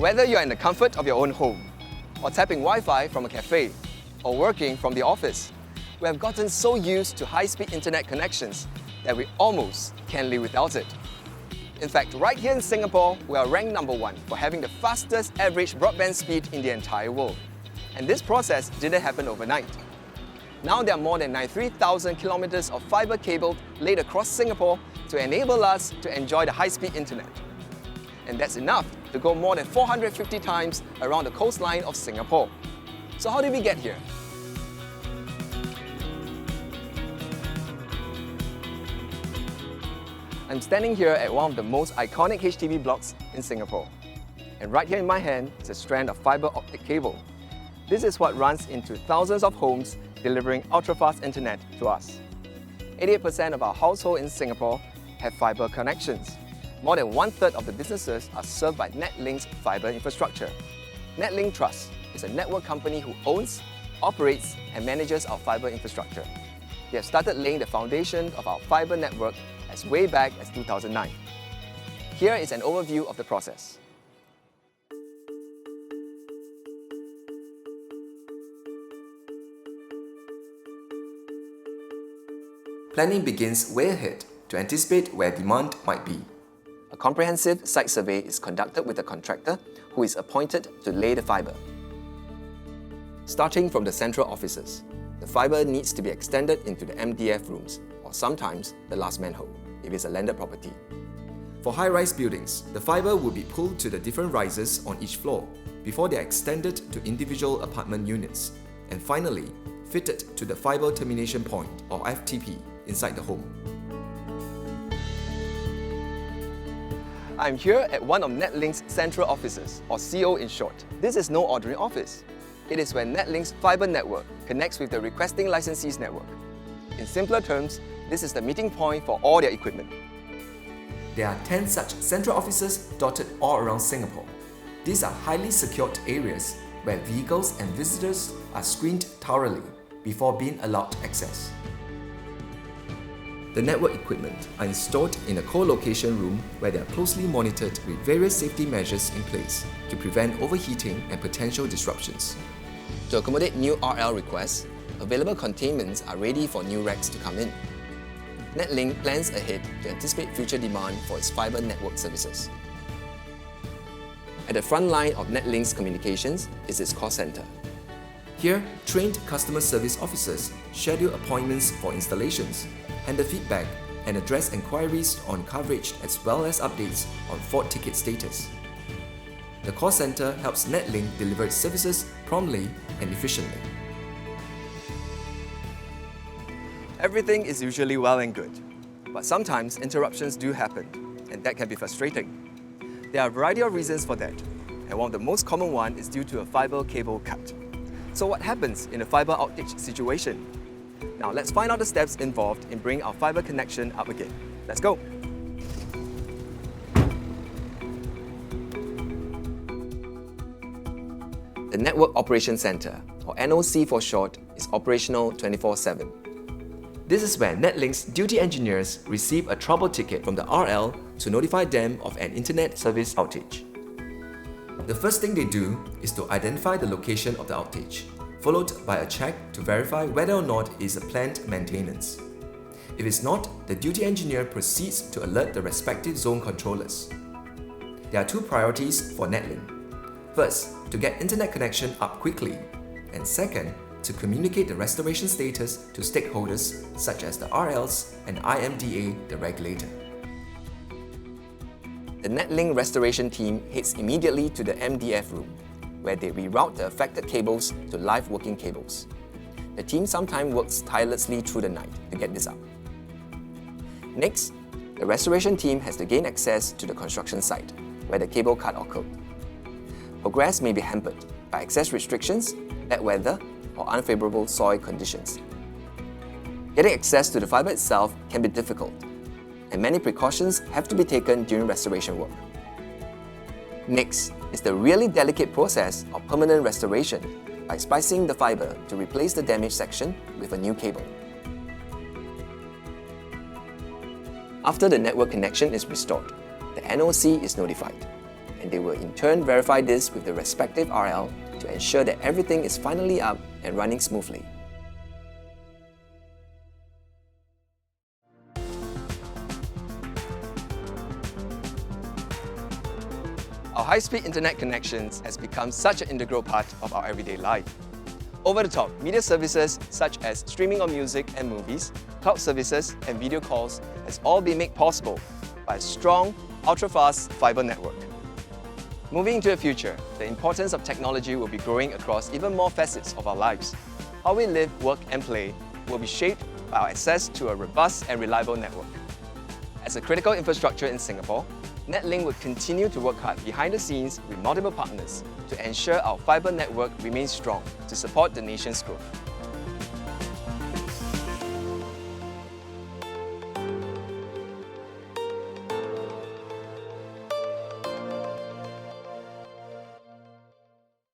Whether you're in the comfort of your own home, or tapping Wi-Fi from a cafe, or working from the office, we have gotten so used to high-speed internet connections that we almost can't live without it. In fact, right here in Singapore, we are ranked #1 for having the fastest average broadband speed in the entire world. And this process didn't happen overnight. Now there are more than 93,000 kilometers of fiber cable laid across Singapore to enable us to enjoy the high-speed internet. And that's enough to go more than 450 times around the coastline of Singapore. So how did we get here? I'm standing here at one of the most iconic HDB blocks in Singapore. And right here in my hand is a strand of fiber optic cable. This is what runs into thousands of homes, delivering ultra-fast internet to us. 88% of our households in Singapore have fiber connections. More than 1/3 of the businesses are served by NetLink's fiber infrastructure. NetLink Trust is a network company who owns, operates, and manages our fiber infrastructure. They have started laying the foundation of our fiber network as way back as 2009. Here is an overview of the process. Planning begins way ahead to anticipate where demand might be. A comprehensive site survey is conducted with a contractor who is appointed to lay the fiber. Starting from the central offices, the fiber needs to be extended into the MDF rooms, or sometimes the last manhole, if it's a landed property. For high-rise buildings, the fiber will be pulled to the different rises on each floor before they are extended to individual apartment units, and finally fitted to the fiber termination point, or FTP, inside the home. I'm here at one of NetLink's central offices, or CO in short. This is no ordinary office. It is where NetLink's fiber network connects with the requesting licensee's network. In simpler terms, this is the meeting point for all their equipment. There are 10 such central offices dotted all around Singapore. These are highly secured areas where vehicles and visitors are screened thoroughly before being allowed access. The network equipment are installed in a co-location room where they are closely monitored with various safety measures in place to prevent overheating and potential disruptions. To accommodate new RL requests, available containments are ready for new racks to come in. NetLink plans ahead to anticipate future demand for its fiber network services. At the front line of NetLink's communications is its call center. Here, trained customer service officers schedule appointments for installations, handle feedback, and address inquiries on coverage as well as updates on fault ticket status. The call center helps NetLink deliver its services promptly and efficiently. Everything is usually well and good, but sometimes interruptions do happen, and that can be frustrating. There are a variety of reasons for that, and one of the most common one is due to a fiber cable cut. So what happens in a fiber outage situation? Now let's find out the steps involved in bringing our fiber connection up again. Let's go! The Network Operations Center, or NOC for short, is operational 24/7. This is where NetLink's duty engineers receive a trouble ticket from the RL to notify them of an internet service outage. The first thing they do is to identify the location of the outage, followed by a check to verify whether or not it is a planned maintenance. If it's not, the duty engineer proceeds to alert the respective zone controllers. There are two priorities for NetLink. First, to get internet connection up quickly, and second, to communicate the restoration status to stakeholders such as the RLs and IMDA, the regulator. The NetLink restoration team heads immediately to the MDF room, where they reroute the affected cables to live working cables. The team sometimes works tirelessly through the night to get this up. Next, the restoration team has to gain access to the construction site, where the cable cut occurred. Progress may be hampered by access restrictions, bad weather, or unfavorable soil conditions. Getting access to the fiber itself can be difficult, and many precautions have to be taken during restoration work. Next is the really delicate process of permanent restoration by splicing the fiber to replace the damaged section with a new cable. After the network connection is restored, the NOC is notified. and they will in turn verify this with the respective RL to ensure that everything is finally up and running smoothly. Our high-speed internet connections has become such an integral part of our everyday life. Over-the-top media services such as streaming of music and movies, cloud services and video calls has all been made possible by a strong, ultra-fast fibre network. Moving into the future, the importance of technology will be growing across even more facets of our lives. How we live, work and play will be shaped by our access to a robust and reliable network. As a critical infrastructure in Singapore, NetLink will continue to work hard behind the scenes with multiple partners to ensure our fibre network remains strong to support the nation's growth.